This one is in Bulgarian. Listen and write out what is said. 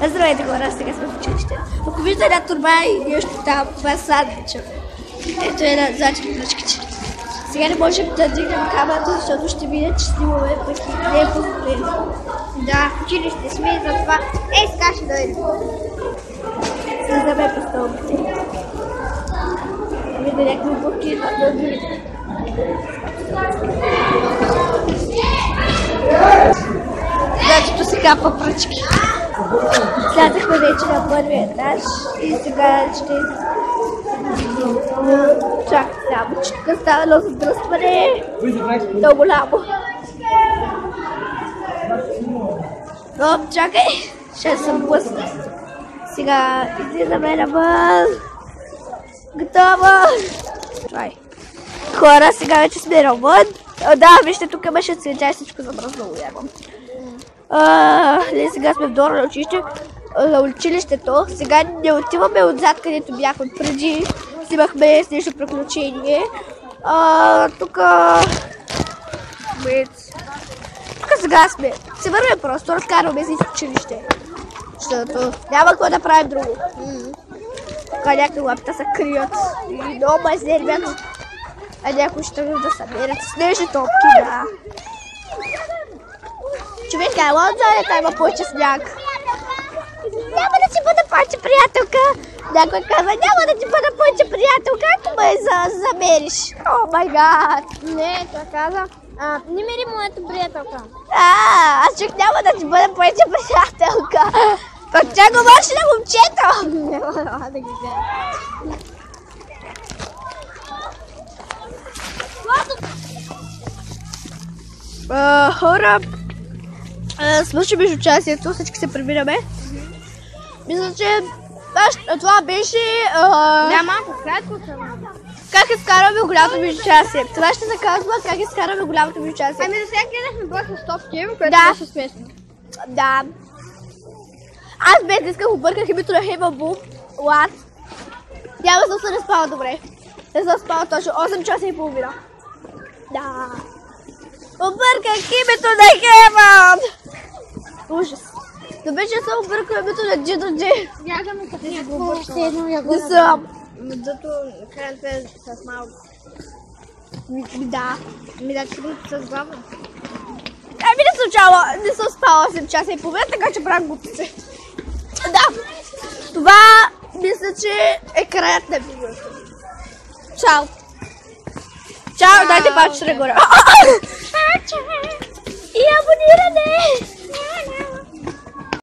Здравейте хора, сега сме в училище. Ако вижда една турба и нещо там, това е сандвича. Ето е на задните пръчките. Сега не можем да дигнем камерата, защото ще видят, че снимаме, пък не е позволено. Да, в училище сме и затова. Сега ще дойде. Слизаме по стълбите. Видя някакви бурки идват на другите. Значи се капа пръчки. Слязахме вече на първия етаж и сега ще... Чакай само, че тук става едно задръстване. Много голямо. Но, чакай, ще съм блъсна. Сега излизаме навън. Готово! Това е. Хора, сега вече сме навън. Да, вижте, тук имаше цветя и всичко замръзнало явно. Сега сме в долу на училището. Сега не отиваме отзад, където бяхме преди. Снимахме с нещо приключение. Тук сега сме. Се вървим просто, разкарваме си в училище. Защото няма какво да правим друго. Тук някакви лапта се крият и много ме изнервят. А някои ще тръгнат да съберат снежни топки, да. Човек, ела отзадета има повече сняг. Няма да ти бъда повече приятелка. Някой казва, няма да ти бъда повече приятелка, ако ме замериш. О май гад. Не, той каза. Не мери моята приятелка. Аз чак няма да ти бъда повече приятелка. Пък тя говореше на момчето. Няма да ги взема. Хора, свърши междучасието, всички се прибираме. Мисля, че това беше... Да, малко кратко само. Как изкараме голямото междучасие. Това ще се казва как изкараме голямото междучасие. Ами до сега гледахме бързо стопки, което беше смешно. Да. Аз без да исках обърках името на Хейва Бум. Лад. Няма да се не спава добре. Не съм спала точно 8 часа и половина. Да. Обърках името на Хейван! Ужас. Добре, че съм объркал името на Джидо Джи. Бягаме като някакво седно ягода. Не съм. Зато храната е с малко. Да. Да, че с глава. Ами не съм спала 8 часа и половина, така че правя глупости. Да. Това мисля, че е краят на видеото. Чао. Чао, дайте паче горе. И абониране!